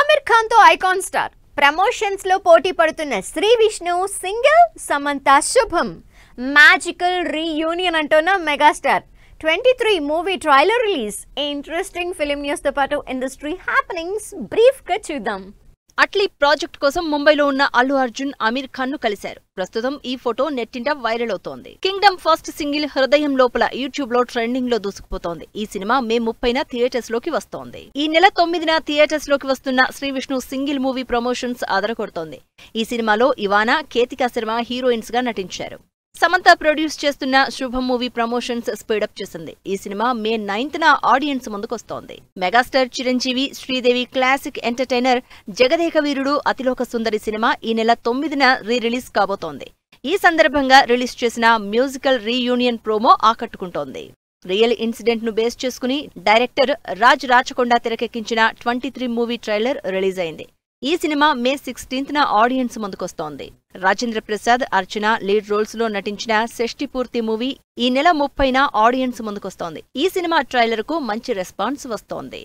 ఆమిర్ ఖాన్ తో icon star promotions లో పోటీ పడుతున్న శ్రీ విష్ణు సింగిల్ సమంత శుభం మ్యాజికల్ రీయూనియన్ అంటున్న megastar 23 movie trailer release interesting film news తో పాటు ఇండస్ట్రీ హ్యాపెనింగ్స్ బ్రీఫ్ గా చూద్దాం. అట్లీ ప్రాజెక్ట్ కోసం ముంబైలో ఉన్న అల్లు అర్జున్ ఆమిర్ ఖాన్ ను కలిశారు. ప్రస్తుతం ఈ ఫోటో నెట్టింట వైరల్ అవుతోంది. కింగ్డమ్ ఫస్ట్ సింగిల్ హృదయం లోపల యూట్యూబ్ లో ట్రెండింగ్ లో దూసుకుపోతోంది. ఈ సినిమా మే 30న థియేటర్స్ లోకి వస్తోంది. ఈ నెల 9న థియేటర్స్ లోకి వస్తున్న Sree Vishnu single movie promotions అదరకొడుతోంది. ఈ సినిమాలో ఇవానా, కేతికా శర్మ హీరోయిన్స్ గా నటించారు. సమంత ప్రొడ్యూస్ చేస్తున్న శుభం మూవీ ప్రమోషన్స్ స్పీడప్ చేసింది. ఈ సినిమా మే 9న ఆడియన్స్ ముందుకొస్తోంది. Megastar Chiranjeevi, Sridevi classic entertainer Jagadeka Veerudu Athiloka Sundari సినిమా ఈ నెల 9న రిలీజ్ కాబోతోంది. ఈ సందర్భంగా రిలీజ్ చేసిన మ్యూజికల్ రీయూనియన్ ప్రోమో ఆకట్టుకుంటోంది. రియల్ ఇన్సిడెంట్ ను బేస్ చేసుకుని డైరెక్టర్ రాజ్ రాచకొండ తెరకెక్కించిన 23 మూవీ ట్రైలర్ రిలీజ్ అయింది. ఈ సినిమా మే 16న ఆడియన్స్ ముందుకొస్తోంది. రాజేంద్ర ప్రసాద్, అర్చన లీడ్ రోల్స్ లో నటించిన షష్ఠి పూర్తి మూవీ ఈ నెల 30న ఆడియన్స్ ముందుకొస్తోంది. ఈ సినిమా ట్రైలర్ కు మంచి రెస్పాన్స్ వస్తోంది.